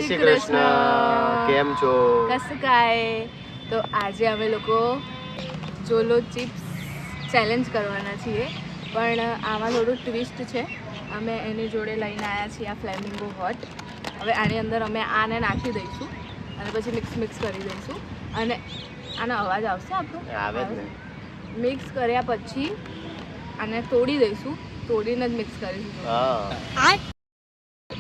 શ્રી કૃષ્ણ. કેમ છો? कसं काय? તો આજે અમે લોકો જોલો ચિપ્સ ચેલેન્જ કરવાના છીએ, પણ આમાં થોડું ટ્વિસ્ટ છે. અમે એની જોડે લઈને આવ્યા છીએ આ ફ્લેમિંગો હોટ. હવે આની અંદર અમે આને નાખી દઈશું અને પછી મિક્સ કરી દઈશું, અને આનો અવાજ આવશે આપણો? આવે જ ને. મિક્સ કર્યા પછી આને તોડી દઈશું, તોડીને જ મિક્સ કરીશું. હા,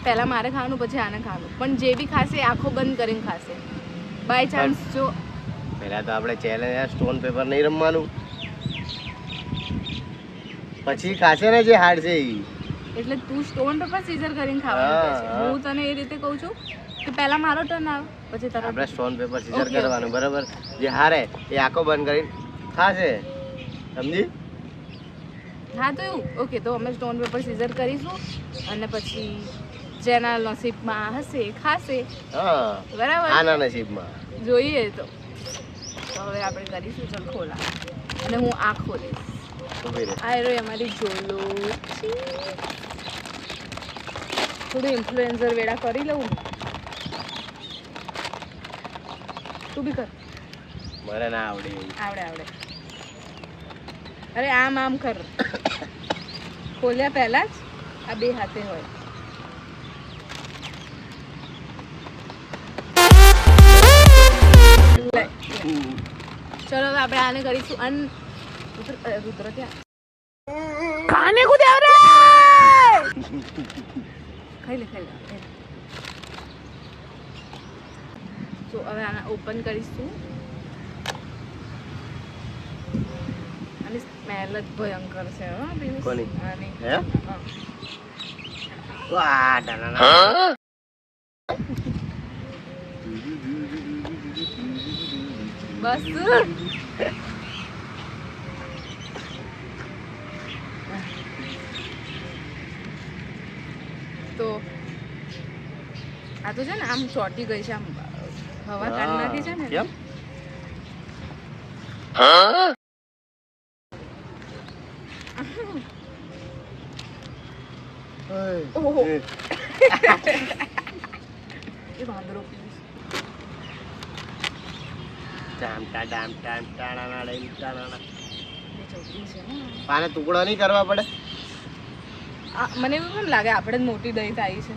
પહેલાં મારે ખાવાનું, પછી આને ખાવાનું, પણ જે બી ખાશે એ આંખો બંધ કરીને ખાશે. બાય ચાન્સ જો પહેલા તો આપણે ચેલેન્જ સ્ટોન પેપર નહીં રમવાનું, પછી ખાશે ને જે હાર્ડ છે ઈ. એટલે તું સ્ટોન પેપર સીઝર કરીને ખાવાનું કહે છે. હા. હું તને એ રીતે કહું છું કે પહેલા મારો ટર્ન આવે પછી તારો. આપણે સ્ટોન પેપર સીઝર Okay, કરવાનું, બરાબર? જે હારે એ આંખો બંધ કરીને ખાશે, સમજી? હા તો એવું ઓકે, તો અમે સ્ટોન પેપર સીઝર કરીશું અને પછી જેના નસીબમાં હશે એ ખાશે, હા, બરાબર? આના નસીબમાં. જોઈએ તો હવે આપણે કરીશું. ચાલ ખોલા, અને હું આ ખોલીશ. ઊભી રહે. આ રહ્યો અમારી જોલો. થોડું ઇન્ફ્લુએન્સર વેડા કરી લઉં. તું બી કર. મને ના આવડે એવું. આવડે. અરે આમ કર. ખોલ્યા પહેલા જ આ બે હાથે હોય. લે. ચલો હવે આપણે આને કરીશું રુદ્ર ક્યાં ખાને કો દે રે. ખાઈ લે. તો હવે આને ઓપન કરીશું. આની સ્મેલ જ ભયંકર છે. હો પિયુષ? કોની? આની. હે? હા. વાહ, ડાના. બસ તો આ તો છે ને આમ ચોટી ગઈ છે, આમ હવા કાઢી નાખી છે ને. કેમ? ઓહો. એ વાંદરો પીયુષ. એ ચોટી છે ને. આને ટુકડો નહીં કરવા પડે? મને એવું કેમ લાગે આપણે જ મોટી દહીં આવી છે.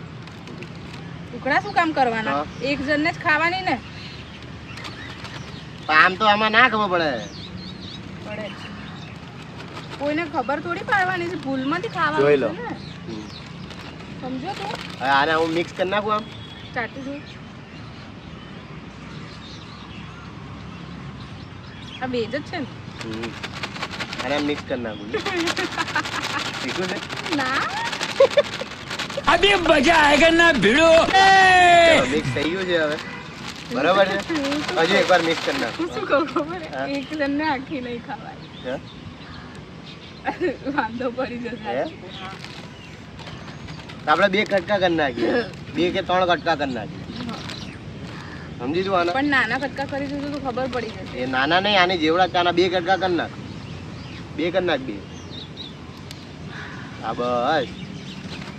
ટુકડા શું કામ કરવાના? હા. એક જણને જ ખાવાની ને. પણ આમ તો આમાં ના ખબર પડે. પડે જ. કોઈને ખબર થોડી પાડવાની છે, ભૂલમાંથી ખાવાનું જોઈ લો. છે ને. સમજો તું? હવે આને હું મિક્સ કરી નાખું આમ. ચાટી જો. આ બેજ જ છે ને? અને આમ મિક્સ કરી નાખું. શીખું છે? ના. अभी मजा आएगा ना भिड़ो। મિક્સ થઈ ગયું છે હવે, બરાબર છે. હજુ એકવાર મિક્સ કરી નાખું. હું શું કહું ખબર હા. હે? એક જણને આખી નહીં ખાવાની. હે? વાંધો પડી જશે. હે? તો આપણે 2 કટકા કરી નાખીએ, 2 કે 3 કટકા કરી નાખીએ. સમજી તું આના? પણ નાના કટકા કરી દીધું તો ખબર પડી જશે. એ નાના નહીં, આની જેવડા ચાના 2 કટકા કરી નાખ. 2 કરી નાખ, 2. હા બસ.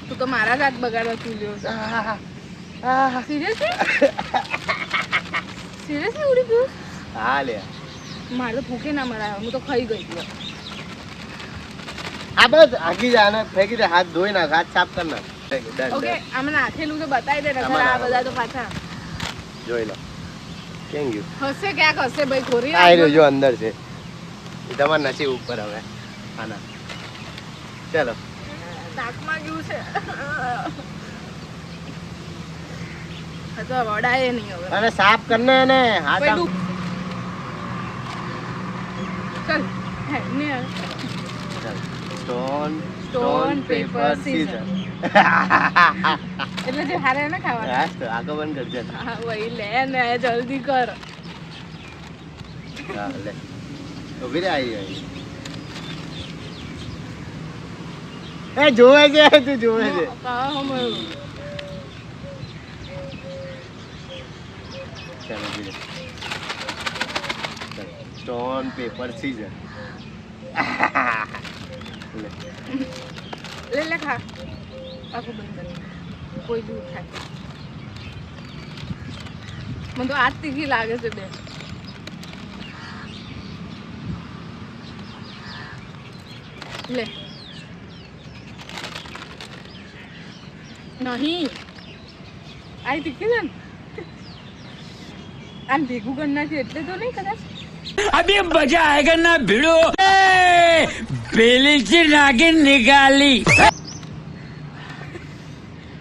તું તો મારા જ હાથ બગાડવા ચૂલ્યો છે. સિરિયસલી ઉડી ગયું? હા લે. મારે તો ભૂખે ના મરાય, હું તો ખાઈ ગઈ હતી. આ બસ આગી જા, આને ફેંકી દે. હાથ ધોઈ નાખ, હાથ સાફ કરી નાખ. Done, okay, done. આમાં નાખેલું તો બતાવી દે ને. આમાં આ ના બધા તો પાછા જોઈ લો. કેમ ગયું? હશે ક્યાંક હશે ભાઈ, ખોરી આ રહ્યો જો અંદર છે. એ તમારા નસીબ ઉપર હવે આના. ચલો. નાકમાં ગયું છે. આ તો વડાય નહીં હવે. અને સાફ કરને એને હાથ આમ. પેલું ચલ હે ને સ્ટોન Stone, paper, scissor. એટલે જે હારે ને ખાવાનું. હા તો આગળ બંધ કરજે. હા ભાઈ લે ને જલ્દી કર. હા લે. ઉભી રે, આવી. એ જોવે છે, તું જોવે છે. કા હમ ચાલો ઉભી રે. Stone paper scissor. લે ખા. આખું બંધ કરી. કોઈ બી ખાય. મને તો આજ તીખી લાગે છે બે. લે નહીં આ તીખી છે ને આને ભેગું કરી નાખ્યું એટલે તો નહીં કદાચ. अभी मजा आएगा ना भिड़ो बेली से नागिन निकाली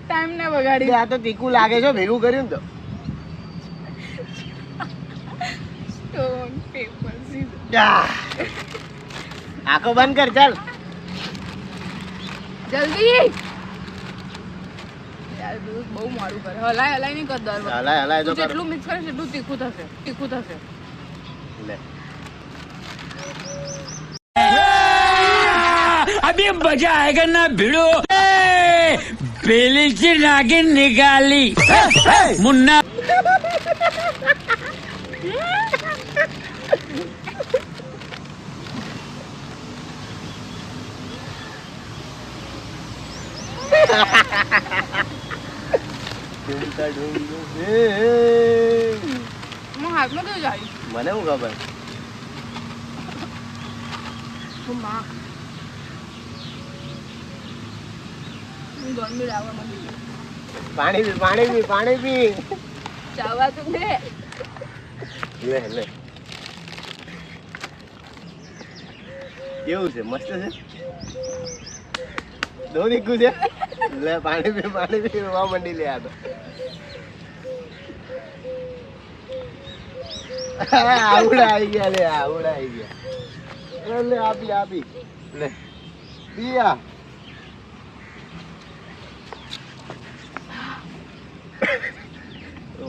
ટાઈમ ના બગાડી. આ તો તીખું લાગે છે ભેગું કર્યું ને તો. Stone paper scissor. આંખો બંધ કર ચાલ. જલ્દી યાર દૂધ બહુ મારું કરે. હલાય હલાય નહીં કર દર વખતે. હલાય હલાય તો કર. જેટલું મિક્સ કરે એટલું તીખું થશે તીખું થશે. લે अभी मजा आएगा ना भिड़ो बेली से नागिन निकाली मुन्ना હાથમાં કેવું જાય મને શું ખબર. માં ગરમી લાવવા માંડી. પાણી પી પાણી પી પાણી પી. ચાવા તો દે. લે લે કેવું છે મસ્ત છે. દો દીકું છે. લે પાણી પી રોવા મંડી લે. આ તો આવડા આવી ગયા. લે આવડા આવી ગયા. લે આપી આપી લે પિયા.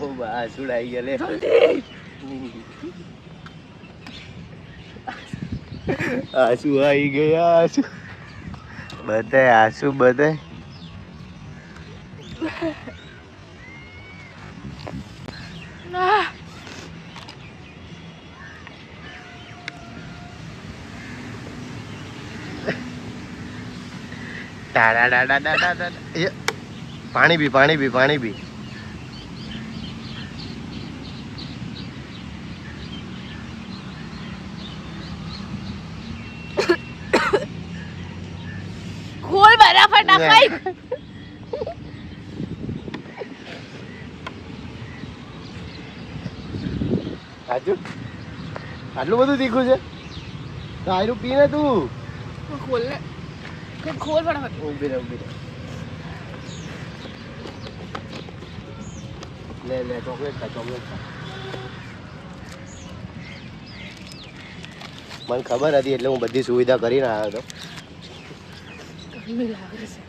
ઓ બા સુડાઈ ગયા. લે આસુ આવી ગયા. આસુ બધાય આસુ બધાય. પાણી પી પાણી પી પાણી પી. ખોલ બરાબર નાખાઈ. સાચું આટલું બધું તીખું છે તો આયરું પીને તું. ખોલ ને ખોલ ફટાફટ. ઊભી રહે લે લે ચોકલેટ ખા ચોકલેટ ખા. મને ખબર હતી એટલે હું બધી સુવિધા કરીને આવ્યો હતો. ગરમી લાગે છે.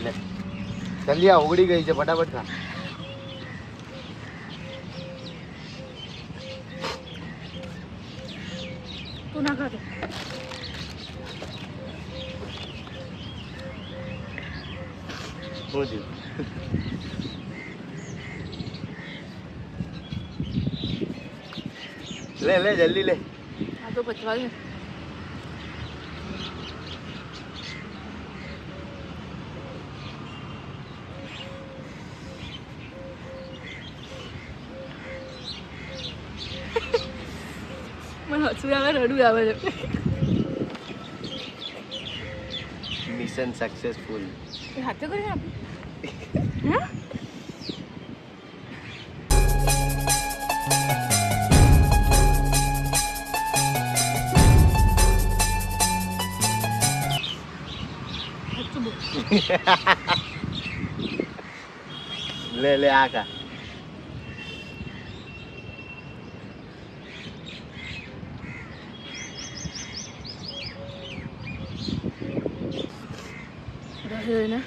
લે જલ્દી આ ઉગડી ગઈ છે ફટાફટ ખા. તું ના ખાતો. શું થયું? લે લે જલ્દી લે. આ તો પચવા છે. મને હસવું આવે રડવું આવે છે. Mission successful. એ હાથે કરીને આપી. લે લે આ ખા. જોઈને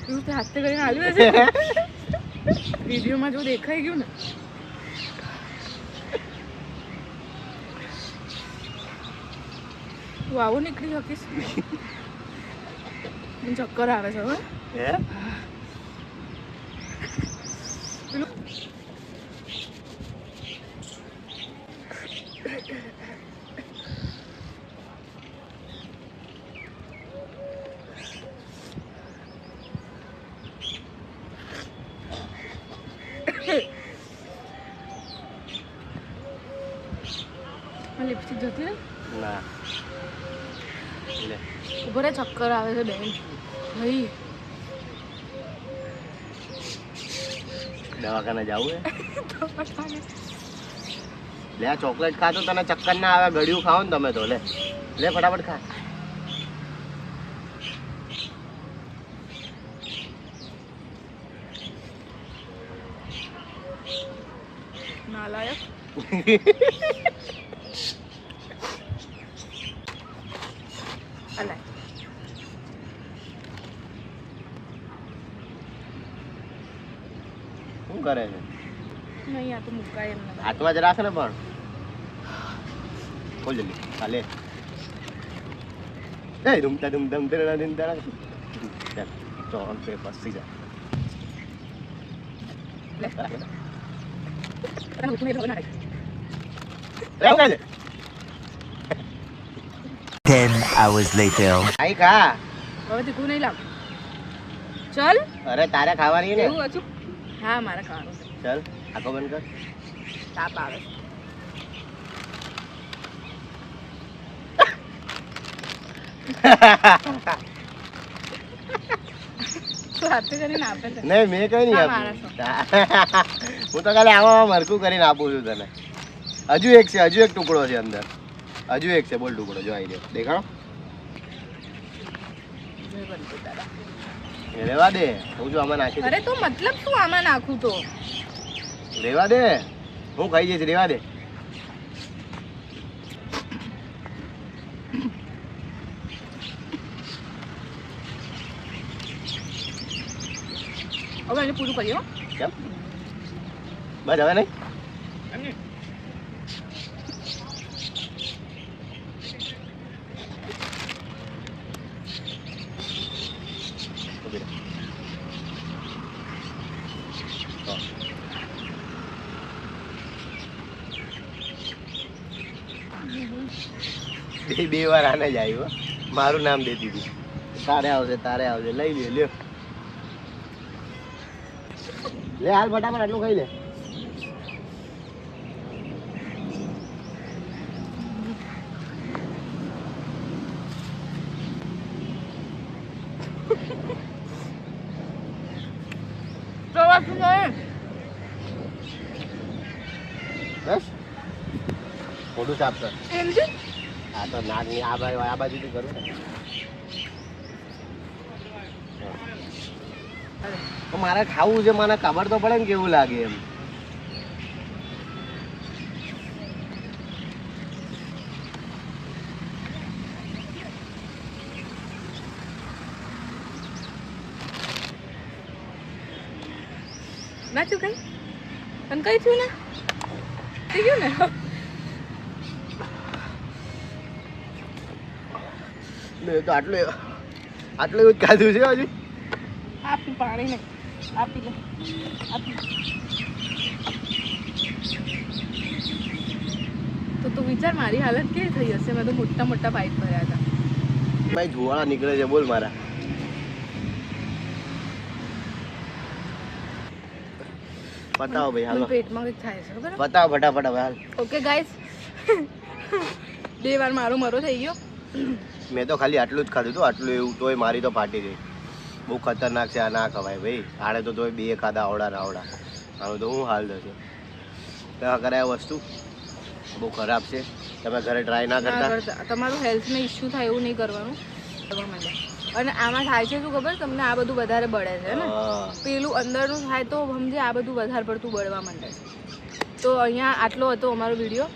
એવું તે હાથે કરીને આવ્યું છે. વિડીયોમાં જો દેખાઈ ગયું ને તું આવો નીકળી શકીશ. મને ચક્કર આવે છે હવે. હે લિપસ્ટિક જતી રહી ના લે ઉભો રે ચક્કર આવે છે બેન ભાઈ દવાખાને જવું લે આ ચોકલેટ ખા તો તને ચક્કર ના આવે ગળ્યું ખાઓ ને તમે તો લે લે ફટાફટ ખા નાલાયક અલાય શું કરે છે નહીં આ તો મુકાય એમ નથી હાથમાં જ રાખ ને પણ બોલ જલ્દી ચાલે એ ધૂમતા ધૂમધમ ધીરણા ધીમતા ચાલ ચોન પે પસી જા લે તને ઉઠું ના રેવ કાલે 10 hours later. આઈ ખા હવે તીખું નહીં લાવ ચલ અરે તારે ખાવાની ને એવું હતું હા મારે ખાવાનું છે ચાલ આખો બંધ કર તાપ આવે તું હાથે કરીને આપે છે નહીં મેં કઈ નહીં હા, આપ્યું હું તો ખાલી આમાં મરકું કરીને આપું છું તને હજુ એક છે હજુ એક ટુકડો છે અંદર હજુ એક છે બોલ ટુકડો જો આવી રહ્યો દેખાડો જોઈ બનતું તારા. એ રેવા દે હું જો આમાં નાખી દઉં. અરે તો મતલબ શું આમાં નાખું તો રેવા દે હું ખાઈ જઈશ રેવા દે હવે એને પૂરું કરીએ હો. કેમ બસ હવે નહીં ઉભી રહે. હા. બે વાર આને જ આવ્યું હો. મારું નામ દે દીધી તારે આવશે લઈ લે લ્યો લે હાલ ફટાફટ આટલું ખાઈ લે તો વાત નહીં બસ મોઢું સાફ કર એમ છે આ તો નાક ની આ બાજુથી કરું ને અરે તો મારે ખાવું છે મને ખબર તો પડે ને કેવું લાગે એમ ના છું કઈ તને કઈ થયું ને થઈ ગયું ને તો આટલું એવું જ ખાધું છે હજી આપી પાણી નહીં આપી લે આપી તો તું વિચાર મારી હાલત કેવી થઈ હશે મેં તો મોટા મોટા પાઇપ ભર્યા હતા ભાઈ ધુવાળા નીકળે છે બોલ મારા બતાવો ભાઈ હાલો મને પેટમાં કંઈક થાય છે ખબર બતાવો ફટાફટ હવે હાલ ઓકે ગાઈસ 2 વાર મારો મરો થઈ ગયો મેં તો ખાલી આટલું જ ખાધું હતું આટલું એવું તોય મારી તો ફાટી ગઈ બહુ ખતરનાક છે આ ના ખવાય ભાઈ આડે તો તોય 2 ખાધા આવડા આનું તો હું હાલ થશે ત્યાં કરાય વસ્તુ બહુ ખરાબ છે તમે ઘરે ટ્રાય ના કરતા તમારું હેલ્થને ઇશ્યુ થાય એવું નહીં કરવાનું કરવા માટે અને આમાં થાય છે શું ખબર તમને આ બધું વધારે બળે છે ને હા. પેલું અંદરનું થાય તો સમજે આ બધું વધારે પડતું બળવા માંડે છે તો અહીંયા આટલો હતો અમારો વિડીયો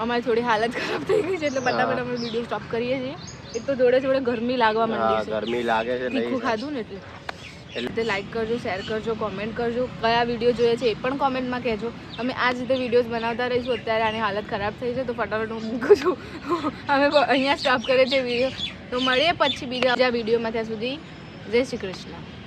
અમારી થોડી હાલત ખરાબ થઈ ગઈ છે એટલે ફટાફટ અમે વિડીયો સ્ટોપ કરીએ છીએ એક તો જોડે જોડે ગરમી લાગવા હા, માંડી છે ગરમી લાગે છે તીખું નહીં ખાધું ને એટલે લાઈક કરજો શેર કરજો કોમેન્ટ કરજો કયા વિડીયો જોઈએ છે એ પણ કોમેન્ટમાં કહેજો અમે આ જ રીતે વિડીયોઝ બનાવતા રહીશું અત્યારે આની હાલત ખરાબ થઈ છે તો ફટાફટ હું મૂકું છું અમે અહીંયા સ્ટોપ કરીએ છીએ વિડીયો તો મળીએ પછી બીજા વિડીયોમાં ત્યાં સુધી જય શ્રી કૃષ્ણ